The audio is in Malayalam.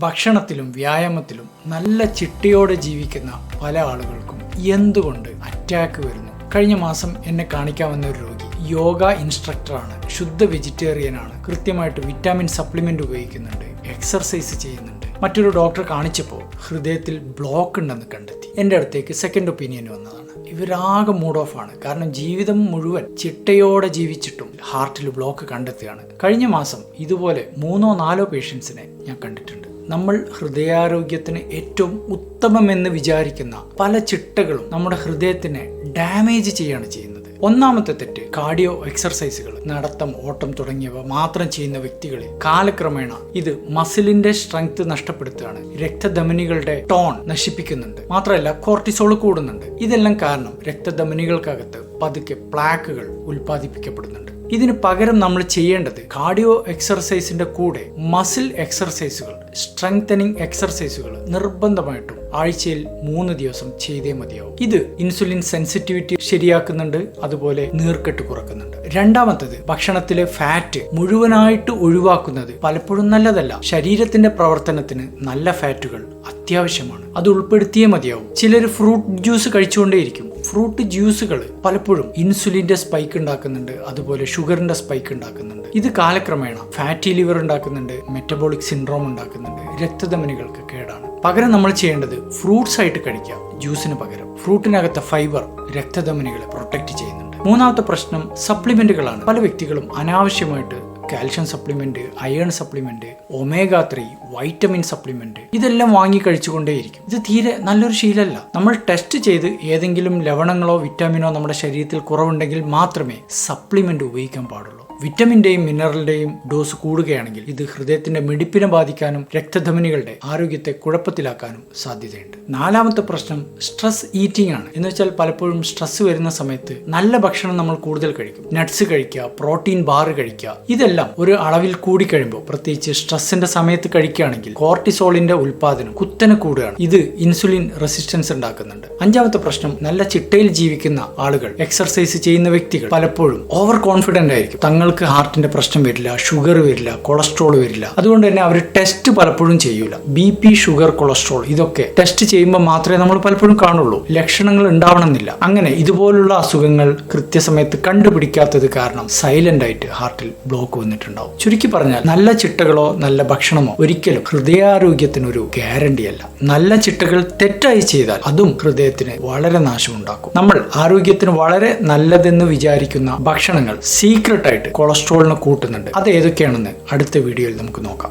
ഭക്ഷണത്തിലും വ്യായാമത്തിലും നല്ല ചിട്ടയോടെ ജീവിക്കുന്ന പല ആളുകൾക്കും എന്തുകൊണ്ട് അറ്റാക്ക് വരുന്നു? കഴിഞ്ഞ മാസം എന്നെ കാണിക്കാൻ വന്ന ഒരു രോഗി യോഗ ഇൻസ്ട്രക്ടറാണ്, ശുദ്ധ വെജിറ്റേറിയനാണ്, കൃത്യമായിട്ട് വിറ്റാമിൻ സപ്ലിമെന്റ് ഉപയോഗിക്കുന്നുണ്ട്, എക്സർസൈസ് ചെയ്യുന്നുണ്ട്. മറ്റൊരു ഡോക്ടറെ കാണിച്ചപ്പോൾ ഹൃദയത്തിൽ ബ്ലോക്ക് ഉണ്ടെന്ന് കണ്ടെത്തി. എൻ്റെ അടുത്തേക്ക് സെക്കൻഡ് ഒപ്പീനിയൻ വന്നതാണ്. ഇവരാകെ മൂഡ് ഓഫ് ആണ്. കാരണം ജീവിതം മുഴുവൻ ചിട്ടയോടെ ജീവിച്ചിട്ടും ഹാർട്ടിൽ ബ്ലോക്ക് കണ്ടെത്തുകയാണ്. കഴിഞ്ഞ മാസം ഇതുപോലെ 3-4 പേഷ്യൻസിനെ ഞാൻ കണ്ടിട്ടുണ്ട്. നമ്മൾ ഹൃദയാരോഗ്യത്തിന് ഏറ്റവും ഉത്തമമെന്ന് വിചാരിക്കുന്ന പല ചിട്ടകളും നമ്മുടെ ഹൃദയത്തിനെ ഡാമേജ് ചെയ്യാണ് ചെയ്യുന്നത്. ഒന്നാമത്തെ തെറ്റ്, കാർഡിയോ എക്സർസൈസുകൾ, നടത്തം, ഓട്ടം തുടങ്ങിയവ മാത്രം ചെയ്യുന്ന വ്യക്തികളിൽ കാലക്രമേണ ഇത് മസിലിന്റെ സ്ട്രെങ്ത് നഷ്ടപ്പെടുത്തുകയാണ്, രക്തധമനികളുടെ ടോൺ നശിപ്പിക്കുന്നുണ്ട്, മാത്രമല്ല കോർട്ടിസോൾ കൂടുന്നുണ്ട്. ഇതെല്ലാം കാരണം രക്തധമനികൾക്കകത്ത് പതുക്കെ പ്ലാക്കുകൾ ഉൽപ്പാദിപ്പിക്കപ്പെടുന്നുണ്ട്. ഇതിന് പകരം നമ്മൾ ചെയ്യേണ്ടത് കാർഡിയോ എക്സർസൈസിന്റെ കൂടെ മസിൽ എക്സർസൈസുകൾ, സ്ട്രെങ്തനിങ് എക്സർസൈസുകൾ നിർബന്ധമായിട്ടും ആഴ്ചയിൽ 3 ദിവസം ചെയ്തേ മതിയാവും. ഇത് ഇൻസുലിൻ സെൻസിറ്റിവിറ്റി ശരിയാക്കുന്നുണ്ട്, അതുപോലെ നീർക്കെട്ട് കുറക്കുന്നുണ്ട്. രണ്ടാമത്തത്, ഭക്ഷണത്തിലെ ഫാറ്റ് മുഴുവനായിട്ട് ഒഴിവാക്കുന്നത് പലപ്പോഴും നല്ലതല്ല. ശരീരത്തിന്റെ പ്രവർത്തനത്തിന് നല്ല ഫാറ്റുകൾ അത്യാവശ്യമാണ്, അത് ഉൾപ്പെടുത്തിയേ മതിയാവും. ചിലർ ഫ്രൂട്ട് ജ്യൂസ് കഴിച്ചുകൊണ്ടേയിരിക്കും. ഫ്രൂട്ട് ജ്യൂസുകൾ പലപ്പോഴും ഇൻസുലിന്റെ സ്പൈക്ക് ഉണ്ടാക്കുന്നുണ്ട്, അതുപോലെ ഷുഗറിന്റെ സ്പൈക്ക് ഉണ്ടാക്കുന്നുണ്ട്. ഇത് കാലക്രമേണ ഫാറ്റി ലിവർ ഉണ്ടാക്കുന്നുണ്ട്, മെറ്റബോളിക് സിൻഡ്രോം ഉണ്ടാക്കുന്നുണ്ട്, രക്തധമനികൾക്ക് കേടാണ്. പകരം നമ്മൾ ചെയ്യേണ്ടത് ഫ്രൂട്ട്സ് ആയിട്ട് കഴിക്കുക. ജ്യൂസിന് പകരം ഫ്രൂട്ടിനകത്തെ ഫൈബർ രക്തധമനികളെ പ്രൊട്ടക്ട് ചെയ്യുന്നുണ്ട്. മൂന്നാമത്തെ പ്രശ്നം സപ്ലിമെന്റുകളാണ്. പല വ്യക്തികളും അനാവശ്യമായിട്ട് calcium supplement, iron supplement, omega 3, vitamin supplement ഇതെല്ലാം വാങ്ങി കഴിച്ചുകൊണ്ടേയിരിക്കും. ഇത് തീരെ നല്ലൊരു ശീലമല്ല. നമ്മൾ ടെസ്റ്റ് ചെയ്ത് ഏതെങ്കിലും ലവണങ്ങളോ വിറ്റാമിനോ നമ്മുടെ ശരീരത്തിൽ കുറവുണ്ടെങ്കിൽ മാത്രമേ സപ്ലിമെന്റ് ഉപയോഗിക്കാൻ പാടുള്ളൂ. വിറ്റമിന്റെയും മിനറലിന്റെയും ഡോസ് കൂടുകയാണെങ്കിൽ ഇത് ഹൃദയത്തിന്റെ മിടിപ്പിനെ ബാധിക്കാനും രക്തധമനികളുടെ ആരോഗ്യത്തെ കുഴപ്പത്തിലാക്കാനും സാധ്യതയുണ്ട്. നാലാമത്തെ പ്രശ്നം സ്ട്രെസ് ഈറ്റിംഗ് ആണ്. എന്ന് വെച്ചാൽ പലപ്പോഴും സ്ട്രെസ് വരുന്ന സമയത്ത് നല്ല ഭക്ഷണം നമ്മൾ കൂടുതൽ കഴിക്കും. നട്ട്സ് കഴിക്കുക, പ്രോട്ടീൻ ബാർ കഴിക്കുക. ഇതെല്ലാം ഒരു അളവിൽ കൂടി കഴിയുമ്പോൾ, പ്രത്യേകിച്ച് സ്ട്രെസ്സിന്റെ സമയത്ത് കഴിക്കുകയാണെങ്കിൽ കോർട്ടിസോളിന്റെ ഉൽപാദനം കുത്തനെ കൂടുകയാണ്. ഇത് ഇൻസുലിൻ റെസിസ്റ്റൻസ് ഉണ്ടാക്കുന്നുണ്ട്. അഞ്ചാമത്തെ പ്രശ്നം, നല്ല ചിട്ടയിൽ ജീവിക്കുന്ന ആളുകൾ, എക്സർസൈസ് ചെയ്യുന്ന വ്യക്തികൾ പലപ്പോഴും ഓവർ കോൺഫിഡന്റ് ആയിരിക്കും. തങ്ങൾക്ക് ഹാർട്ടിന്റെ പ്രശ്നം വരില്ല, ഷുഗർ വരില്ല, കൊളസ്ട്രോൾ വരില്ല. അതുകൊണ്ട് തന്നെ അവർ ടെസ്റ്റ് പലപ്പോഴും ചെയ്യൂല. BP, ഷുഗർ, കൊളസ്ട്രോൾ ഇതൊക്കെ ടെസ്റ്റ് ചെയ്യുമ്പോൾ മാത്രമേ നമ്മൾ പലപ്പോഴും കാണുള്ളൂ. ലക്ഷണങ്ങൾ ഉണ്ടാവണമെന്നില്ല. അങ്ങനെ ഇതുപോലുള്ള അസുഖങ്ങൾ കൃത്യസമയത്ത് കണ്ടുപിടിക്കാത്തത് കാരണം സൈലന്റ് ആയിട്ട് ഹാർട്ടിൽ ബ്ലോക്ക് വന്നിട്ടുണ്ടാവും. ചുരുക്കി പറഞ്ഞാൽ നല്ല ചിട്ടകളോ നല്ല ഭക്ഷണമോ ഒരിക്കലും ഹൃദയാരോഗ്യത്തിനൊരു ഗ്യാരണ്ടി അല്ല. നല്ല ചിട്ടകൾ തെറ്റായി ചെയ്താൽ അതും ഹൃദയത്തിന് വളരെ നാശമുണ്ടാക്കും. നമ്മൾ ആരോഗ്യത്തിന് വളരെ നല്ലതെന്ന് വിചാരിക്കുന്ന ഭക്ഷണങ്ങൾ സീക്രട്ട് ആയിട്ട് കൊളസ്ട്രോളിനെ കൂട്ടുന്നുണ്ട്. അത് ഏതൊക്കെയാണെന്ന് അടുത്ത വീഡിയോയിൽ നമുക്ക് നോക്കാം.